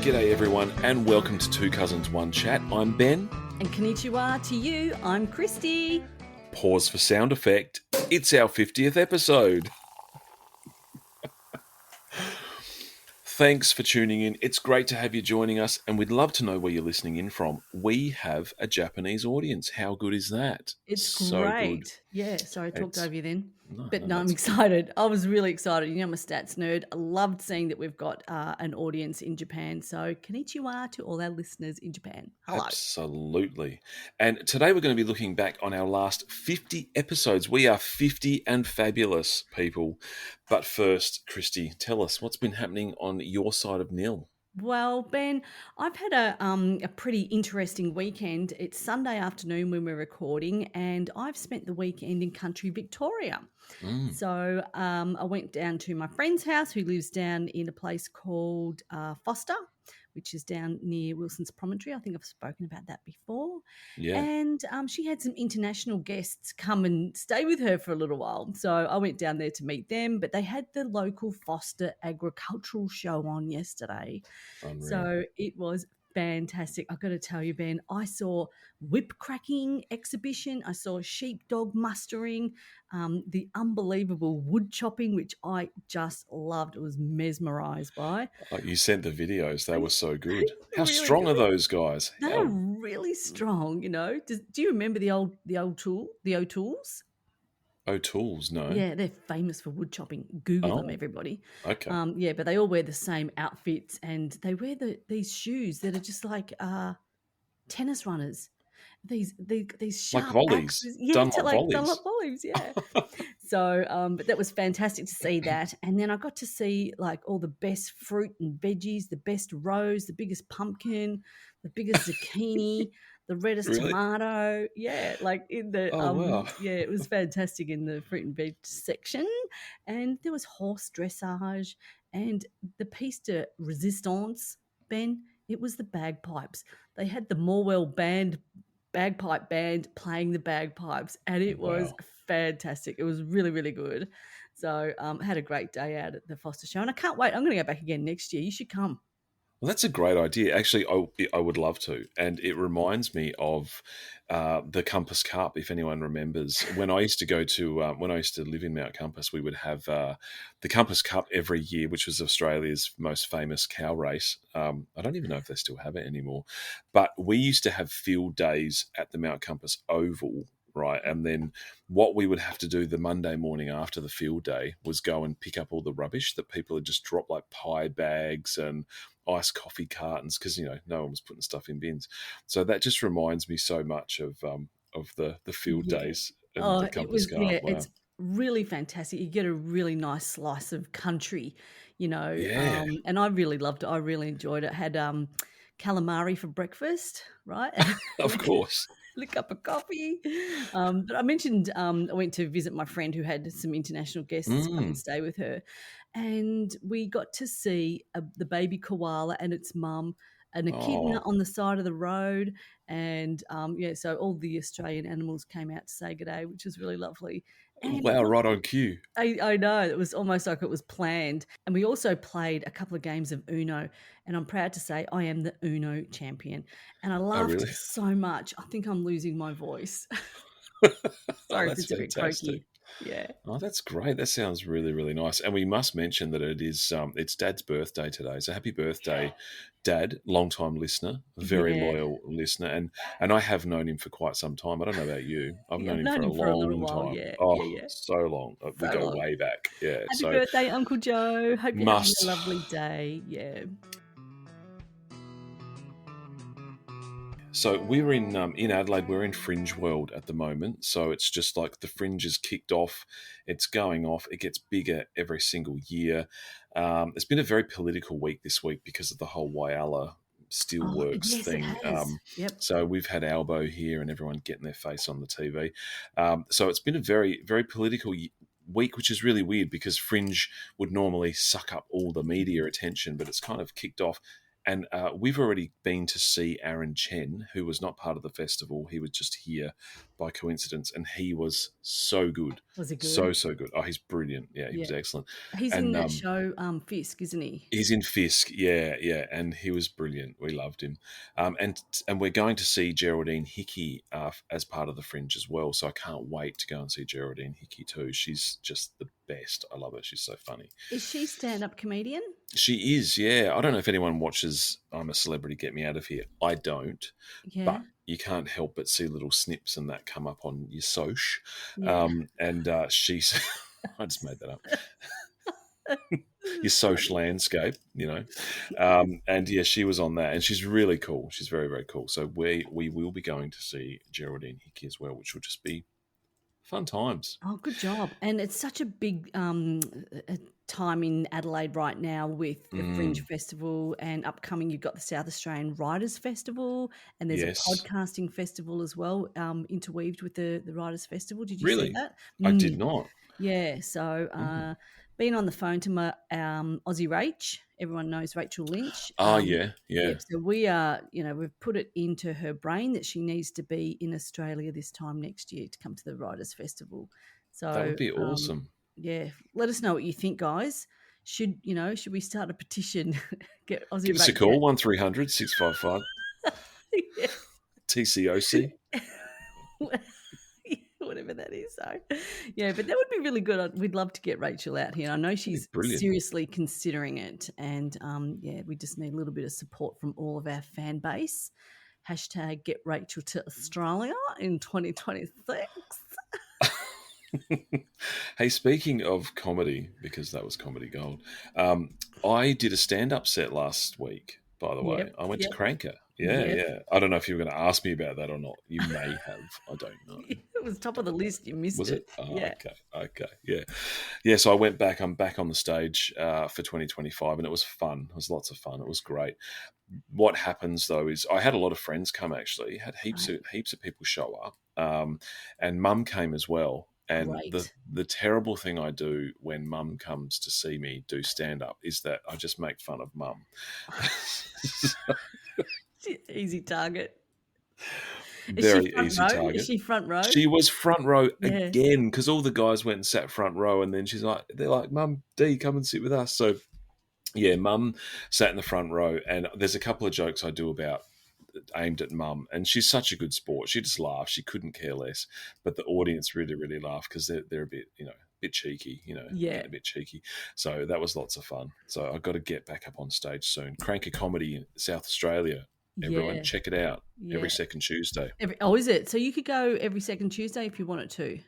G'day everyone and welcome to Two Cousins One Chat. I'm Ben. And konnichiwa to you, I'm Kristy. Pause for sound effect. It's our 50th episode. Thanks for tuning in. It's great to have you joining us and we'd love to know where you're listening in from. We have a Japanese audience. How good is that? It's so great. Good. Yeah, sorry, I talked over you then. No, I'm excited. I was really excited. You know, I'm a stats nerd. I loved seeing that we've got an audience in Japan. So konnichiwa to all our listeners in Japan. Hello. Absolutely. And today we're going to be looking back on our last 50 episodes. We are 50 and fabulous, people. But first, Kristy, tell us what's been happening on your side of Nil. Well, Ben, I've had a pretty interesting weekend. It's Sunday afternoon when we're recording, and I've spent the weekend in country Victoria. So I went down to my friend's house who lives down in a place called Foster, which is down near Wilson's Promontory. I think I've spoken about that before. Yeah. And she had some international guests come and stay with her for a little while. So I went down there to meet them, but they had the local Foster agricultural show on yesterday. Unreal. So it was fantastic. I've got to tell you, Ben, I saw whip cracking exhibition. I saw sheepdog mustering, the unbelievable wood chopping, which I just loved. I was mesmerised by. Oh, you sent the videos. They were so good. How Really strong good. are those guys? They're really strong, you know. Do you remember the O'Tools? O'Tools, no. Yeah, they're famous for wood chopping. Google them, everybody. Okay. Yeah, but they all wear the same outfits and they wear these shoes that are just like tennis runners. These sharp like volleys. axes. Yeah, Dunlop volleys. Dunlop volleys, yeah. So, but that was fantastic to see that. And then I got to see like all the best fruit and veggies, the best rose, the biggest pumpkin, the biggest zucchini, the reddest Really? tomato. Yeah, like in the wow. yeah, it was fantastic in the fruit and veg section. And there was horse dressage and the piece de resistance, Ben, it was the bagpipes. They had the Morwell bagpipe band playing the bagpipes, and it was fantastic. It was really, really good. So had a great day out at the Foster show, and I can't wait. I'm going to go back again next year. You should come. Well, that's a great idea. Actually, I would love to. And it reminds me of the Compass Cup, if anyone remembers. When I used to when I used to live in Mount Compass, we would have the Compass Cup every year, which was Australia's most famous cow race. I don't even know if they still have it anymore. But we used to have field days at the Mount Compass Oval, right? And then what we would have to do the Monday morning after the field day was go and pick up all the rubbish that people had just dropped, like pie bags and iced coffee cartons, because no one was putting stuff in bins. So that just reminds me so much of the field days and the Compass Cup. Yeah, it's really fantastic. You get a really nice slice of country, Yeah. And I really loved it. I really enjoyed it. Had calamari for breakfast, right? Of course. A cup of coffee. But I mentioned I went to visit my friend who had some international guests come and stay with her. And we got to see the baby koala and its mum and echidna on the side of the road. And, so all the Australian animals came out to say good day, which was really lovely. And wow, right on cue. I know. It was almost like it was planned. And we also played a couple of games of Uno. And I'm proud to say I am the Uno champion. And I laughed so much. I think I'm losing my voice. Sorry if it's a bit croaky. Yeah. Oh, that's great. That sounds really, really nice. And we must mention that it is it's Dad's birthday today. So happy birthday, Dad, long-time listener, very loyal listener. And I have known him for quite some time. I don't know about you. I've known him for a long time. Yeah. So long. We go way back. Yeah. Happy birthday, Uncle Joe. Hope you're having a lovely day. Yeah. So we're in Adelaide. We're in Fringe World at the moment. So it's just like the Fringe is kicked off. It's going off. It gets bigger every single year. It's been a very political week this week because of the whole Whyalla Steelworks thing. So we've had Albo here and everyone getting their face on the TV. So it's been a very, very political week, which is really weird because Fringe would normally suck up all the media attention, but it's kind of kicked off. And we've already been to see Aaron Chen, who was not part of the festival. He was just here by coincidence, and he was so good. Was it good? So good. Oh, he's brilliant. Yeah, he Yeah. was excellent. He's in And that show, Fisk, isn't he? he's in Fisk, yeah, and he was brilliant. We loved him, and we're going to see Geraldine Hickey as part of the Fringe as well. So I can't wait to go and see Geraldine Hickey too. She's just the best. I love her. She's so funny. Is she stand-up comedian? She is, yeah. I don't know if anyone watches I'm a Celebrity, Get Me Out of Here. I don't, Yeah. but you can't help but see little snips and that come up on your soch. Yeah. And she's, I just made that up. Your social landscape, and yeah, she was on that, and she's really cool. She's very, very cool. So we will be going to see Geraldine Hickey as well, which will just be fun times. Oh, good job. And it's such a big time in Adelaide right now with the Fringe Festival, and upcoming you've got the South Australian Writers Festival, and there's Yes. a podcasting festival as well, interweaved with the Writers Festival. Did you Really? see that? I did not. Yeah, so been on the phone to my Aussie Rach. Everyone knows Rachel Lynch. Oh, yeah. So we are, we've put it into her brain that she needs to be in Australia this time next year to come to the Writers Festival. So That would be awesome. Yeah, let us know what you think, guys. Should we start a petition? Get Aussie Give us a Rach call, out? 1300 655 Yeah. TCOC. Whatever that is. So, yeah, but that would be really good. We'd love to get Rachel out here. I know she's brilliant. seriously considering it, and we just need a little bit of support from all of our fan base. Hashtag get Rachel to Australia in 2026. Hey, speaking of comedy, because that was comedy gold, I did a stand-up set last week, by the way. I went to Cranker. Yeah. I don't know if you were going to ask me about that or not. You may have. I don't know. It was top of the list. You missed Was it? Oh, yeah. Okay. Yeah, so I went back. I'm back on the stage for 2025, and it was fun. It was lots of fun. It was great. What happens, though, is I had a lot of friends come, actually. Had heaps of people show up, and Mum came as well. And the terrible thing I do when Mum comes to see me do stand-up is that I just make fun of Mum. Easy target. Very easy target. Is she front row? She was front row again, because all the guys went and sat front row, and then they're like, Mum, Dee, come and sit with us. So, yeah, Mum sat in the front row, and there's a couple of jokes I do aimed at Mum, and she's such a good sport. She just laughed. She couldn't care less. But the audience really, really laughed because they're a bit cheeky, a bit cheeky. So that was lots of fun. So I've got to get back up on stage soon. Cranker Comedy in South Australia. Everyone, check it out every second Tuesday. Is it? So you could go every second Tuesday if you wanted to.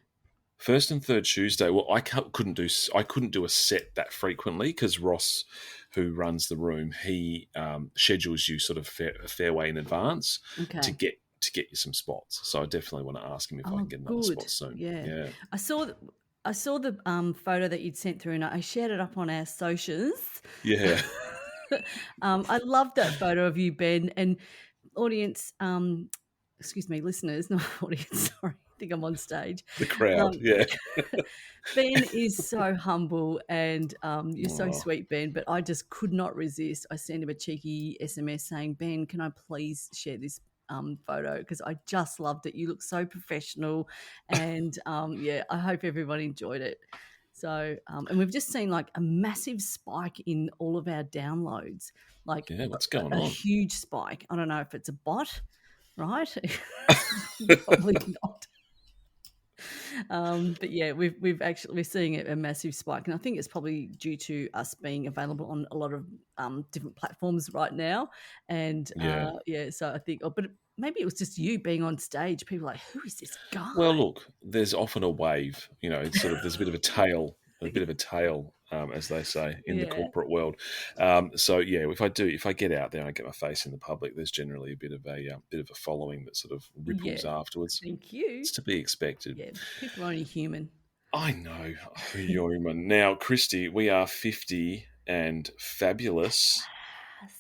First and third Tuesday. Well, I couldn't do a set that frequently because Ross, who runs the room, he schedules you sort of a fair way in advance to get you some spots. So I definitely want to ask him if I can get another spot soon. Yeah. I saw the photo that you'd sent through, and I shared it up on our socials. Yeah. I love that photo of you, Ben, and audience. Excuse me, listeners, not audience. Sorry, I think I'm on stage. The crowd, Ben is so humble, and you're so sweet, Ben. But I just could not resist. I sent him a cheeky SMS saying, "Ben, can I please share this photo, because I just loved it. You look so professional," and I hope everyone enjoyed it. So, and we've just seen like a massive spike in all of our downloads. Like, what's going on? A huge spike. I don't know if it's a bot, right? Probably not. But yeah, we're seeing a massive spike, and I think it's probably due to us being available on a lot of different platforms right now. And so I think, but maybe it was just you being on stage. People are like, who is this guy? Well, look, there's often a wave. It's sort of there's a bit of a tail. As they say in the corporate world. If I get out there and I get my face in the public, there's generally a bit of a following that sort of ripples afterwards. Thank you. It's to be expected. Yeah, people are only human. I know, you're human. Now, Kristy, we are 50 and fabulous.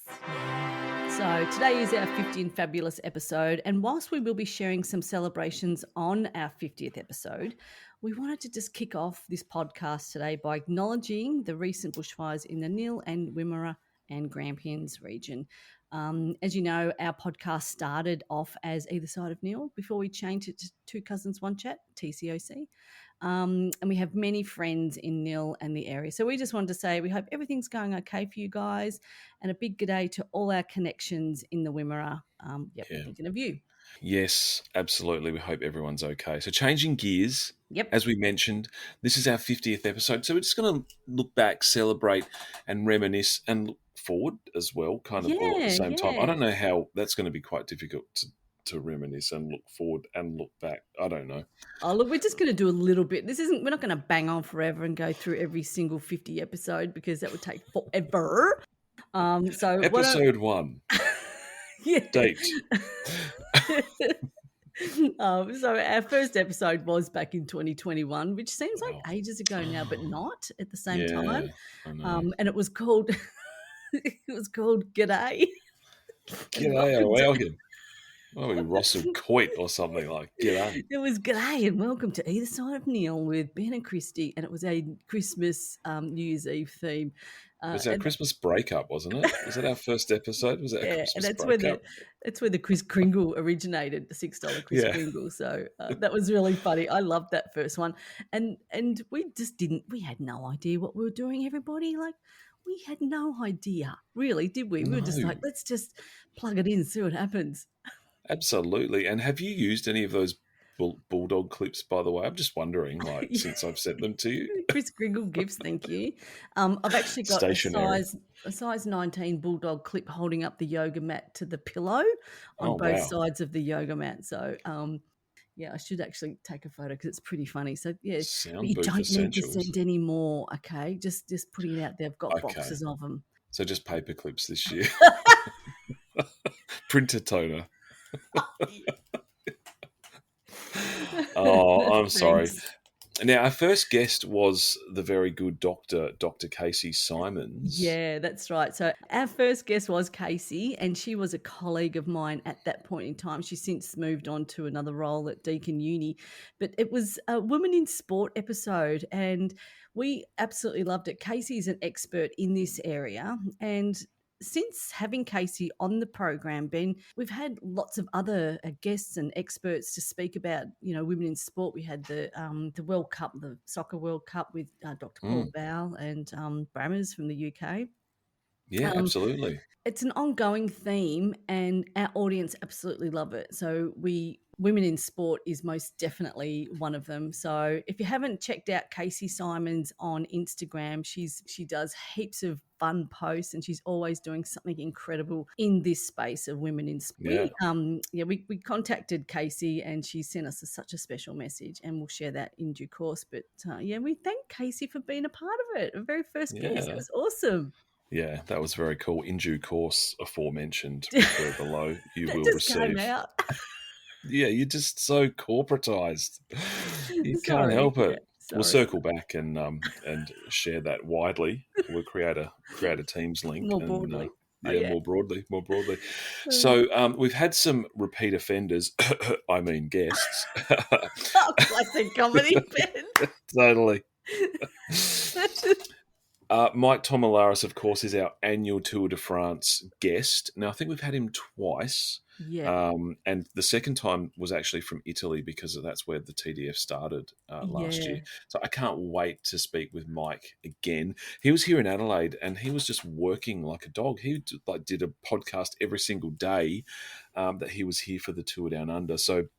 Yes. So today is our 50 and fabulous episode, and whilst we will be sharing some celebrations on our 50th episode, we wanted to just kick off this podcast today by acknowledging the recent bushfires in the Nil and Wimmera and Grampians region. As you know, our podcast started off as Either Side of Neil before we changed it to Two Cousins One Chat, TCOC. And we have many friends in Nil and the area. So we just wanted to say we hope everything's going okay for you guys, and a big g'day to all our connections in the Wimmera. We're thinking of you. Yes, absolutely. We hope everyone's okay. So changing gears, Yep. as we mentioned, this is our 50th episode. So we're just going to look back, celebrate and reminisce and look forward as well, kind of all at the same time. I don't know how that's going to be quite difficult to reminisce and look forward and look back. I don't know. Oh, look, we're just going to do a little bit. We're not going to bang on forever and go through every single 50 episode because that would take forever. So episode 1. Yeah. Date. So our first episode was back in 2021, which seems like ages ago now, but not at the same time. I know. And it was called G'day. G'day, welcome. Oh, Russell Coit or something like g'day. It was G'day and welcome to Either Side of Neil with Ben and Kristy, and it was a Christmas New Year's Eve theme. It was our Christmas breakup, wasn't it? Was it our first episode? Was it our Christmas breakup? That's where the Kris Kringle originated, the $6 Kris Kringle. So that was really funny. I loved that first one. And we had no idea what we were doing, everybody. Like, we had no idea, really, did we? We were just like, let's just plug it in and see what happens. Absolutely. And have you used any of those bulldog clips, by the way? I'm just wondering, since I've sent them to you. Kris Kringle gifts, thank you. I've actually got a size 19 bulldog clip holding up the yoga mat to the pillow on both sides of the yoga mat. So, I should actually take a photo because it's pretty funny. So, you don't need to send any more, okay? Just putting it out there. I've got boxes of them. So just paper clips this year. Printer toner. I'm sorry. Now, our first guest was the very good Dr. Casey Simons. Yeah, that's right. So our first guest was Casey, and she was a colleague of mine at that point in time. She's since moved on to another role at Deakin Uni. But it was a Women in Sport episode, and we absolutely loved it. Casey's an expert in this area, and since having Casey on the program, Ben, we've had lots of other guests and experts to speak about, women in sport. We had the World Cup, the Soccer World Cup with Dr. Paul Bowell and Brammers from the UK. Yeah, absolutely. It's an ongoing theme, and our audience absolutely love it. So Women in Sport is most definitely one of them. So if you haven't checked out Casey Simons on Instagram, she does heaps of fun posts, and she's always doing something incredible in this space of women in sport. We contacted Casey, and she sent us such a special message, and we'll share that in due course. But we thank Casey for being a part of it. Our very first guest. It was awesome. Yeah, that was very cool. In due course, aforementioned, refer below, you will receive. Came out. Yeah, you're just so corporatized. You can't help it. We'll circle back and share that widely. We'll create a Teams link more broadly. More broadly. So we've had some repeat offenders. I mean guests. Classic comedy, Ben. Totally. Mike Tomalaris, of course, is our annual Tour de France guest. Now, I think we've had him twice. Yeah. And the second time was actually from Italy because that's where the TDF started last year. So I can't wait to speak with Mike again. He was here in Adelaide and he was just working like a dog. He did a podcast every single day that he was here for the Tour Down Under. So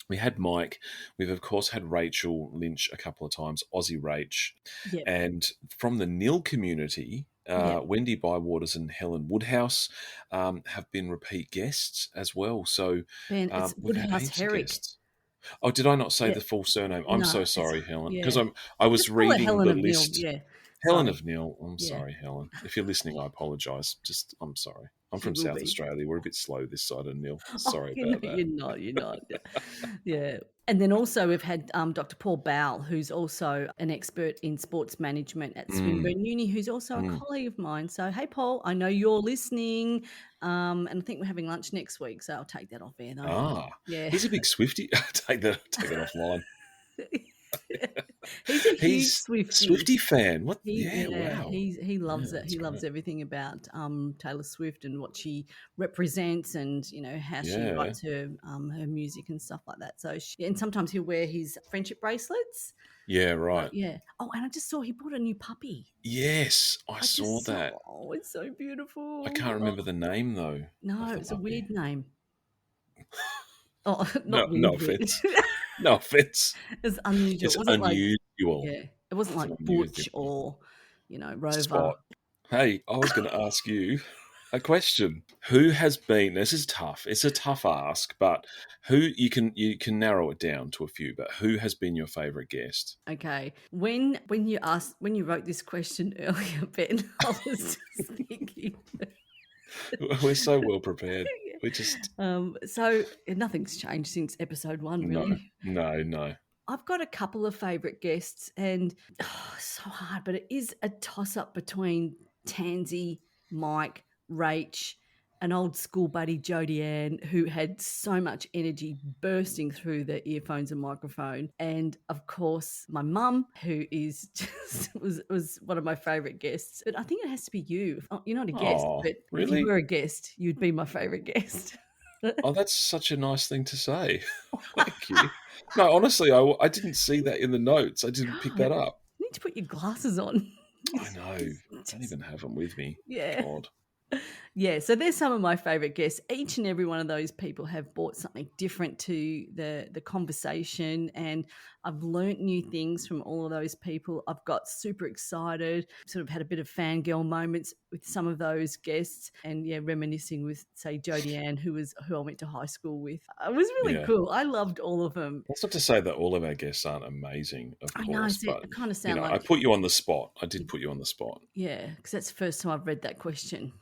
we had Mike. We've, of course, had Rachel Lynch a couple of times, Aussie Rach. Yep. And from the Nil community, Wendy Bywaters and Helen Woodhouse have been repeat guests as well. So Ben, it's Woodhouse Herrick. Oh, did I not say the full surname? I'm so sorry, Helen, because I was reading the list. Helen of Neil. I'm sorry, Helen. If you're listening, I apologise. I'm sorry. I'm from South Australia. We're a bit slow this side of Neil. Sorry about that. You're not. Yeah. And then also we've had Dr. Paul Bowell, who's also an expert in sports management at Swinburne Uni, who's also a colleague of mine. So, hey, Paul, I know you're listening, and I think we're having lunch next week, so I'll take that off air, though. He's a big Swiftie. Take that offline. He's a huge He's Swiftie. Swiftie fan. What? He Yeah, yeah, wow. he Yeah, loves it. that's He loves great. everything about Taylor Swift and what she represents, and how she Yeah. writes her music and stuff like that. So and sometimes he'll wear his friendship bracelets. Yeah, So right. yeah. Oh, and I just saw he bought a new puppy. Yes, I I saw just saw. that. Oh, it's so I beautiful. can't Oh, remember the name though of no, the it's a weird puppy. name. Oh, No, not no weird, weird. offense. No offense. It's unusual. It's It wasn't like unusual. yeah, it wasn't It's like an Butch unusual or Rover. spot. Hey, I was going to ask you a question. Who has been? This is tough. It's a tough ask, but who you can narrow it down to a few. But who has been your favorite guest? Okay. When you wrote this question earlier, Ben, I was just thinking. We're so well prepared. We just So nothing's changed since episode 1, no, really. no. I've got a couple of favourite guests, and so hard, but it is a toss up between Tansy, Mike, Rach, an old school buddy, Jodie Ann, who had so much energy bursting through the earphones and microphone, and of course my mum, who is just was one of my favourite guests. But I think it has to be you. You're not a guest, Oh, but if you really? were a guest, you'd be my favourite guest. Oh, that's such a nice thing to say. Thank you. No, honestly, I didn't see that in the notes. I didn't pick that up. You need to put your glasses on. I know. Don't even have them with me. Yeah. God. Yeah, so there's some of my favourite guests. Each and every one of those people have brought something different to the conversation, and I've learnt new things from all of those people. I've got super excited, sort of had a bit of fangirl moments with some of those guests, and yeah, reminiscing with, say, Jodie Ann, who I went to high school with. It was really Yeah. cool. I loved all of them. That's not to say that all of our guests aren't amazing, of I know, course, so but I kind of sound I like, put you on the spot. I did put you on the spot. yeah, because that's the first time I've read that question.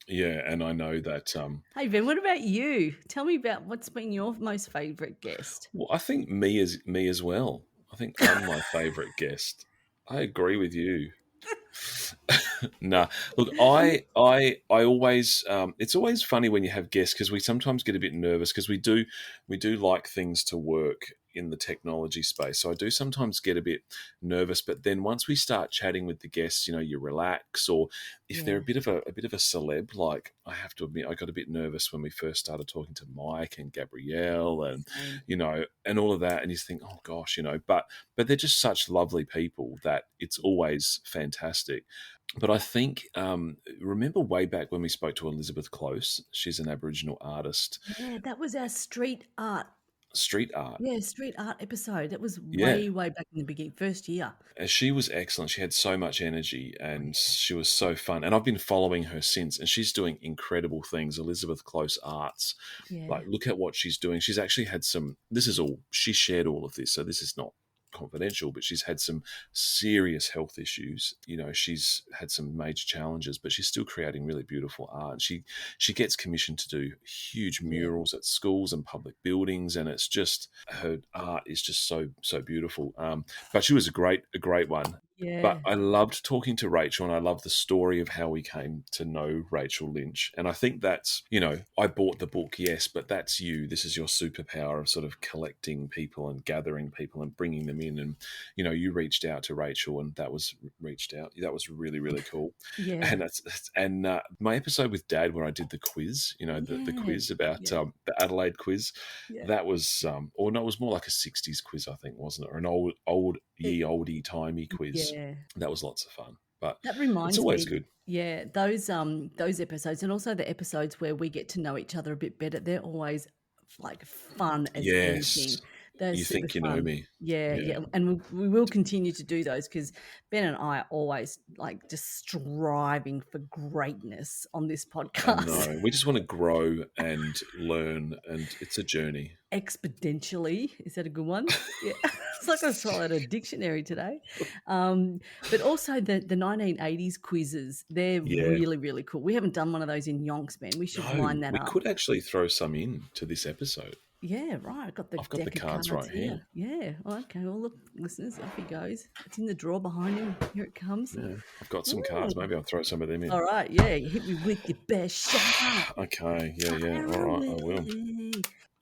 Yeah, and I know that. Hey, Ben, what about you? Tell me about what's been your most favourite guest. Well, I think me as well. I think I'm my favourite guest. I agree with you. Nah, look, I always. It's always funny when you have guests because we sometimes get a bit nervous because we do like things to work in the technology space. So I do sometimes get a bit nervous, but then once we start chatting with the guests, you relax. Or if they're Yeah. a bit of a celeb, like I have to admit, I got a bit nervous when we first started talking to Mike and Gabrielle, and Same. and all of that, and you think, oh gosh, but they're just such lovely people that it's always fantastic. But I think, remember way back when we spoke to Elizabeth Close? She's an Aboriginal artist, Yeah, that was our street art. street art. Yeah, street art episode. That was Yeah. way, way back in the beginning, first year. And she was excellent. She had so much energy and she was so fun. And I've been following her since, and she's doing incredible things. Elizabeth Close Arts. Yeah. Like, look at what she's doing. She's actually had she shared all of this. So this is not confidential, but she's had some serious health issues. She's had some major challenges, but she's still creating really beautiful art. She gets commissioned to do huge Yeah. murals at schools and public buildings, and it's just, her art is just so beautiful. But she was a great one. Yeah. But I loved talking to Rachel, and I love the story of how we came to know Rachel Lynch. And I think that's, I bought the book, yes, but that's you. This is your superpower of sort of collecting people and gathering people and bringing them in. And, you reached out to Rachel, and that was really, really cool. Yeah. And my episode with Dad, where I did the quiz, the quiz about the Adelaide quiz, Yeah. that was, or no, it was more like a 60s quiz, I think, wasn't it? Or an oldie timey quiz. Yeah. That was lots of fun. But That reminds it's always me. good. Yeah, those episodes, and also the episodes where we get to know each other a bit better, they're always like fun as anything. Yes. They're You super think you know fun. me. Yeah, Yeah. and we will continue to do those because Ben and I are always like just striving for greatness on this I podcast. know. We just want to grow and learn, and it's a journey. Exponentially, is that a good one? Yeah, it's like I swallowed a dictionary today. But also the 1980s quizzes, they're Yeah. really, really cool. We haven't done one of those in yonks, man. We should line No, that we up. could actually throw some in to this episode. Yeah, right. I've got the deck of cards right here. Yeah. Oh, okay. Well, look, listeners, off he goes. It's in the drawer behind him. Here it comes. Yeah, I've got some cards. Maybe I'll throw some of them in. All right. Yeah, you hit me with your best shot. Okay. Yeah. All right, I will.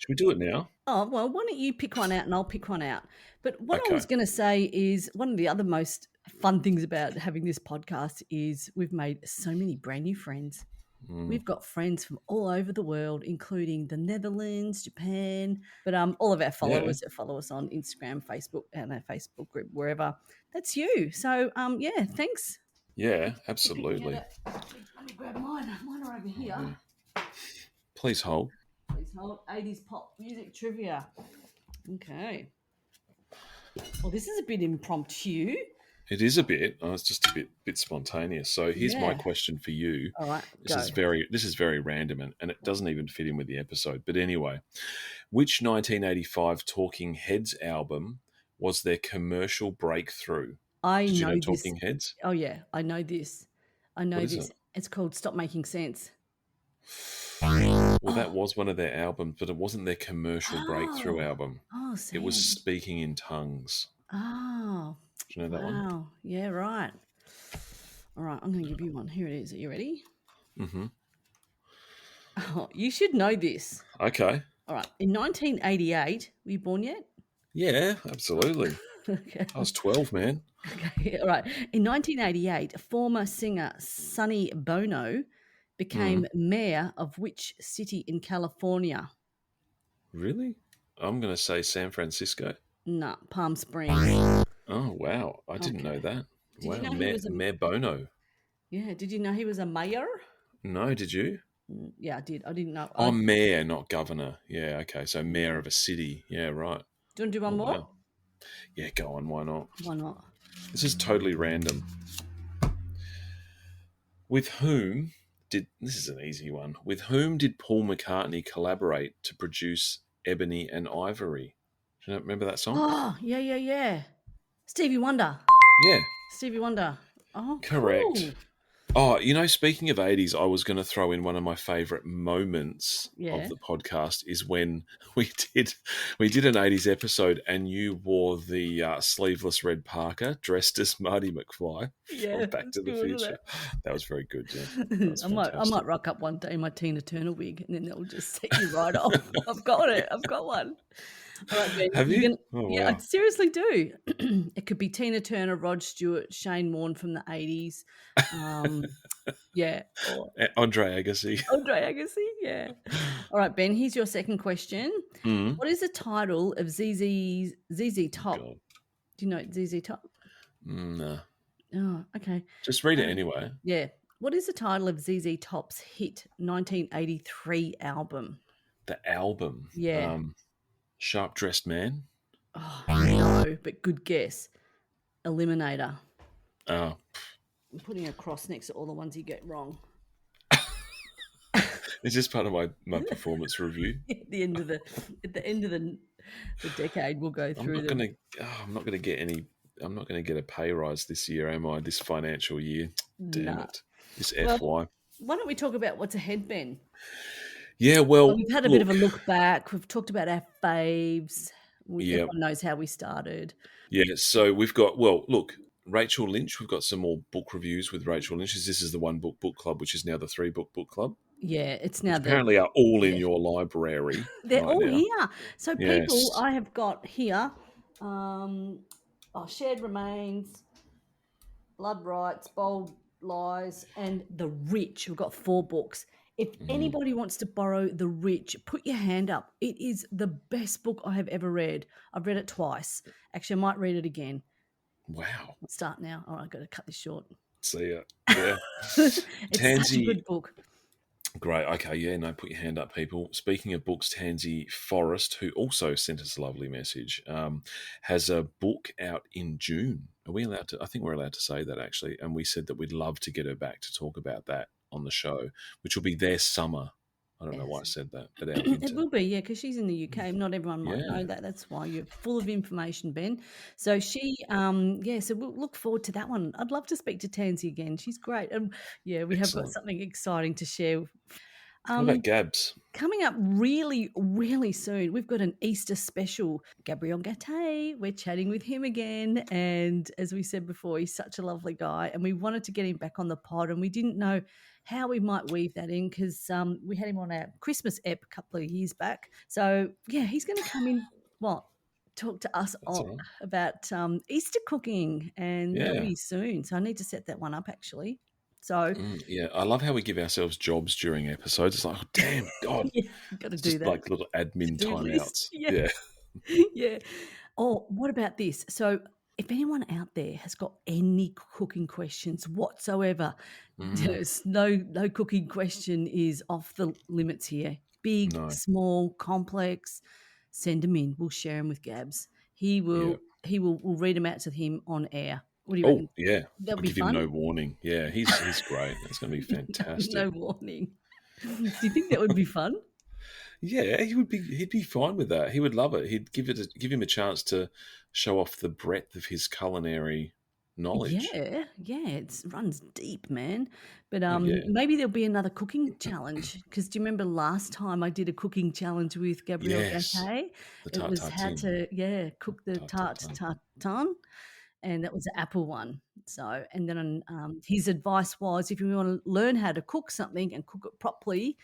Should we do it now? Oh, well, why don't you pick one out and I'll pick one out? But what I Okay. was going to say is one of the other most fun things about having this podcast is we've made so many brand new friends. We've got friends from all over the world, including the Netherlands, Japan, but all of our followers that follow us on Instagram, Facebook, and our Facebook group, wherever, that's you. So, yeah, thanks. Yeah, absolutely. Let me grab mine. Mine are over here. Please hold. Please hold. 80s pop music trivia. Okay. Well, this is a bit impromptu. It is a bit. It's just a bit spontaneous. So here's my question for you. All right, This is very random and it doesn't even fit in with the episode. But anyway, which 1985 Talking Heads album was their commercial breakthrough? Did you know Talking Heads? Oh yeah, I know this. I know What is this. it? It's called Stop Making Sense. Well, that was one of their albums, but it wasn't their commercial breakthrough album. Oh, It was Speaking in Tongues. Oh, do you know that one? Wow. Yeah, right. All right, I'm going to give you one. Here it is. Are you ready? Mm-hmm. Oh, you should know this. Okay. All right. In 1988, were you born yet? Yeah, absolutely. Okay. I was 12, man. Okay. All right. In 1988, former singer Sonny Bono became mayor of which city in California? Really? I'm going to say San Francisco. No, Palm Springs. Oh, wow. I didn't know that. Did you know Mayor Bono. Yeah. Did you know he was a mayor? No, did you? Yeah, I did. I didn't know. Oh, mayor, not governor. Yeah, okay. So mayor of a city. Yeah, right. Do you want to do one more? Wow. Yeah, go on. Why not? Why not? This is totally random. This is an easy one. With whom did Paul McCartney collaborate to produce Ebony and Ivory? Do you remember that song? Oh, yeah. Stevie Wonder. Yeah. Stevie Wonder. Oh, correct. Cool. Oh, speaking of 80s, I was going to throw in one of my favourite moments Yeah. of the podcast is when we did an 80s episode and you wore the sleeveless red parka dressed as Marty McFly from Back to the Future. That was very good, yeah. I might rock up one day in my Tina Turner wig and then they'll just set you right off. I've got it. I've got one. All right, Ben, have you? Yeah, wow. I seriously do. It could be Tina Turner, Rod Stewart, Shane Warne from the 80s. Yeah. Andre Agassi. Andre Agassi, yeah. All right, Ben, here's your second question. Mm. What is the title of ZZ Top? God. Do you know ZZ Top? No. Oh, okay. Just read it anyway. Yeah. What is the title of ZZ Top's hit 1983 album? The album? Yeah. Sharp Dressed Man? Oh, no, but good guess. Eliminator. Oh. I'm putting a cross next to all the ones you get wrong. Is this part of my performance review? At the end of the decade, we'll go through I'm not going to get a pay rise this year, am I? This financial year? Damn it! This FY. Why don't we talk about what's ahead, Ben? Yeah, well, we've had a bit of a look back. We've talked about our faves. Everyone knows how we started. Yeah, so we've got Rachel Lynch. We've got some more book reviews with Rachel Lynch. This is the one book club, which is now the 3 book club. Yeah, it's now apparently are all in your library. They're all here. So people, I have got here, Shared Remains, Blood Rights, Bold Lies, and The Rich. We've got 4 books. If anybody wants to borrow The Rich, put your hand up. It is the best book I have ever read. I've read it twice. Actually, I might read it again. Wow. Let's start now. All right, I've got to cut this short. See ya. Yeah. It's such a good book. Great. Okay, yeah, no, put your hand up, people. Speaking of books, Tansy Forrest, who also sent us a lovely message, has a book out in June. Are we allowed to? I think we're allowed to say that, actually. And we said that we'd love to get her back to talk about that on the show, which will be their summer. I don't know why I said that, but it will be, yeah, because she's in the UK. Not everyone might know that. That's why you're full of information, Ben. So she, so we'll look forward to that one. I'd love to speak to Tansy again. She's great. And we have got something exciting to share. What about Gabs? Coming up really, really soon, we've got an Easter special. Gabriel Gaté, we're chatting with him again. And as we said before, he's such a lovely guy. And we wanted to get him back on the pod and we didn't know how we might weave that in, because we had him on our Christmas ep a couple of years back. So yeah, he's going to come in. Talk to us That's all right. about Easter cooking, and that'll Yeah. be soon. So I need to set that one up actually. So Yeah, I love how we give ourselves jobs during episodes. It's like, oh, damn, God. yeah, got to It's do just that. like little admin To-do list. timeouts. Yeah. Yeah. Yeah. Oh, what about this? So, if anyone out there has got any cooking questions whatsoever, there's no cooking question is off the limits here. Big, No. small, complex, send them in. We'll share them with Gabs. He will. Yeah. We'll read them out to him on air. What do you Oh, reckon? yeah. That'll I'll be give him fun. no warning. Yeah, he's great. It's going to be fantastic. No warning. Do you think that would be fun? Yeah, he'd be fine with that. He would love it. He'd give him a chance to show off the breadth of his culinary knowledge. Yeah, it runs deep, man. But Oh, yeah. maybe there'll be another cooking challenge, because do you remember last time I did a cooking challenge with Gabriel Yes. Gaté? The It was tart how to cook the tart tarte tatin, and that was the apple one. So, and then his advice was, if you want to learn how to cook something and cook it properly,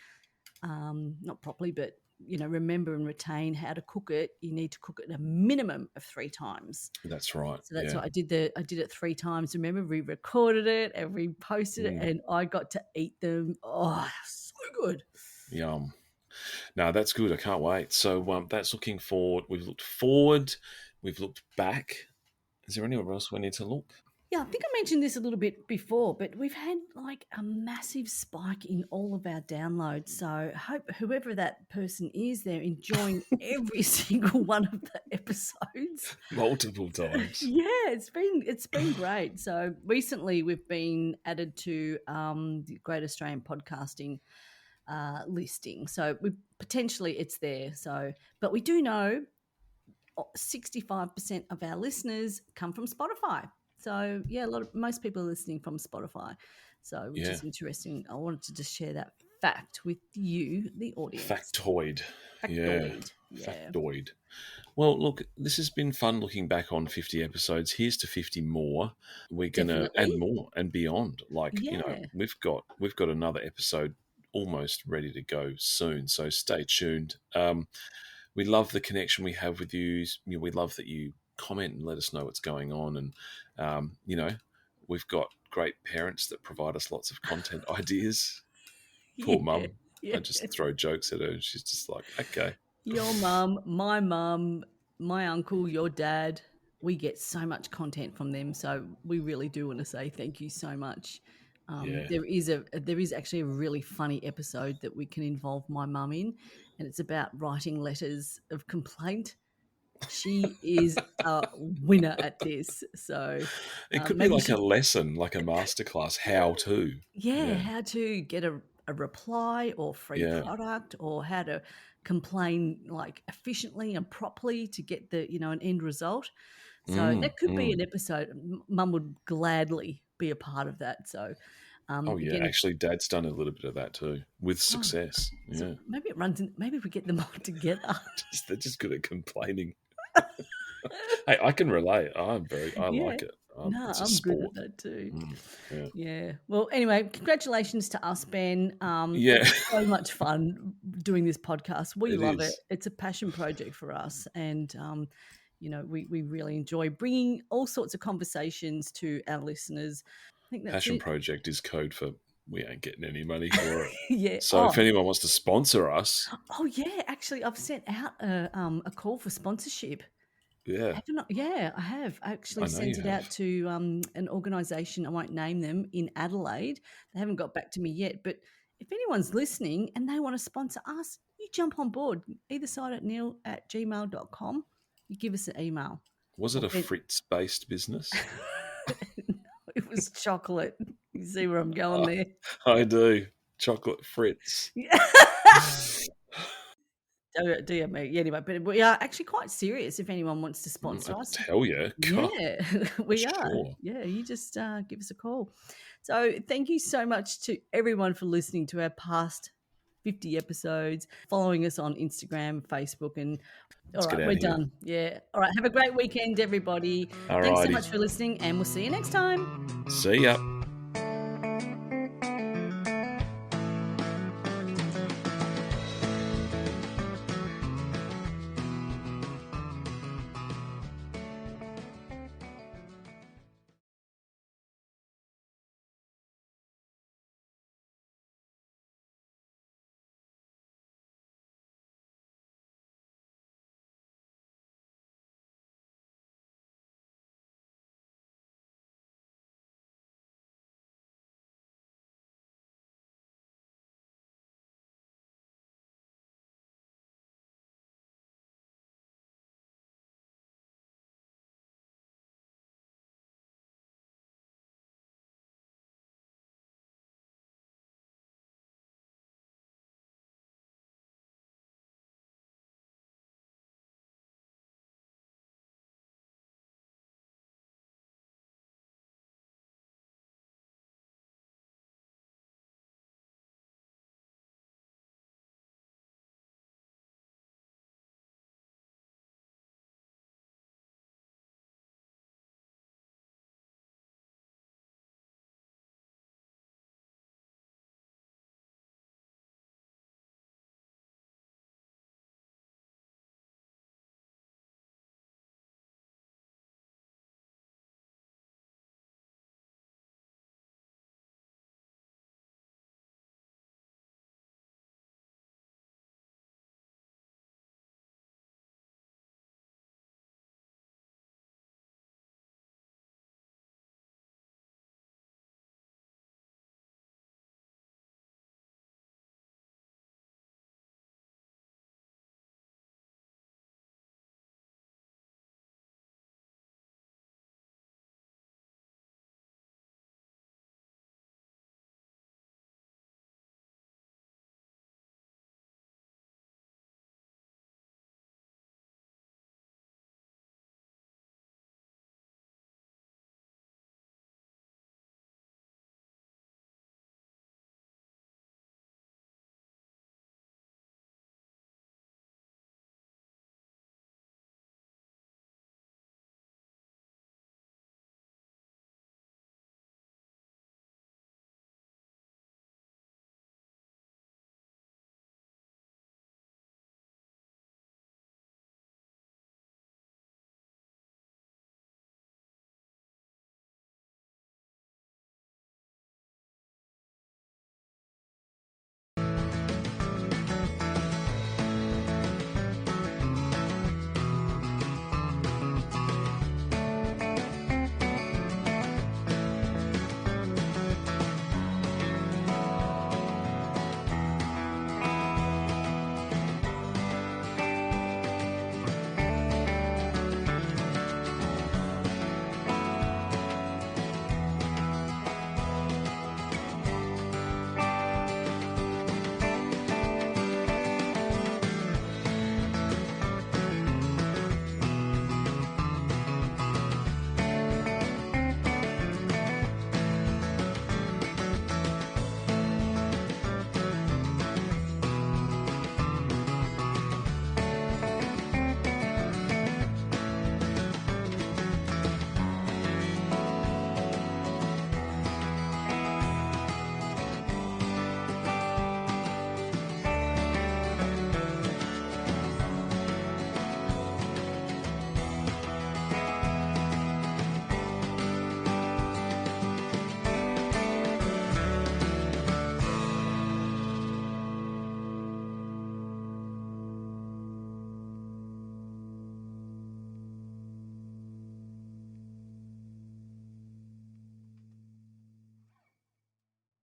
not properly, but remember and retain how to cook it, you need to cook it a minimum of 3 times. That's right. So that's yeah. what I did. I did it 3 times. Remember, we recorded it and we posted it, and I got to eat them. Oh, so good. Yum. No, that's good. I can't wait. So that's looking forward. We've looked forward. We've looked back. Is there anywhere else we need to look? Yeah, I think I mentioned this a little bit before, but we've had like a massive spike in all of our downloads. So I hope whoever that person is, they're enjoying every single one of the episodes. Multiple times. Yeah, it's been great. So recently we've been added to the Great Australian Podcasting listing. So potentially it's there. So, but we do know 65% of our listeners come from Spotify. So yeah, most people are listening from Spotify. So which is interesting. I wanted to just share that fact with you, the audience. Factoid. Yeah. Factoid. Well, look, this has been fun looking back on 50 episodes. Here's to 50 more. We're going to add more and beyond. Like, we've got another episode almost ready to go soon. So stay tuned. We love the connection we have with you. We love that you comment and let us know what's going on. And, we've got great parents that provide us lots of content ideas. Poor mum. I just throw jokes at her and she's just like, okay. Your mum, my uncle, your dad, we get so much content from them. So we really do want to say thank you so much. There is actually a really funny episode that we can involve my mum in, and it's about writing letters of complaint. She is a winner at this. So it could be like a lesson, like a masterclass, how to. How to get a reply or free product, or how to complain like efficiently and properly to get the an end result. So that could be an episode. Mum would gladly be a part of that. So again, actually Dad's done a little bit of that too with success. So maybe it runs in, maybe we get them all together. They're just good at complaining. Hey, I can relate. I like it. I'm good at that too. Yeah. Well, anyway, congratulations to us, Ben. It's so much fun doing this podcast. We love it. It's a passion project for us, and we really enjoy bringing all sorts of conversations to our listeners. I think that's passion project is code for we ain't getting any money for it. Yeah. So if anyone wants to sponsor us, actually, I've sent out a call for sponsorship. Yeah. I have actually sent it out to an organisation. I won't name them, in Adelaide. They haven't got back to me yet. But if anyone's listening and they want to sponsor us, you jump on board. Either side at neil@gmail.com. You give us an email. Was it a Fritz-based business? No, it was chocolate. You see where I'm going there? I do. Chocolate Fritz. Anyway, but we are actually quite serious if anyone wants to sponsor us. Tell you. Yeah, we are. Sure. Yeah, you just give us a call. So thank you so much to everyone for listening to our past 50 episodes, following us on Instagram, Facebook, and all right, we're done. Yeah. All right, have a great weekend, everybody. Thanks so much for listening, and we'll see you next time. See ya.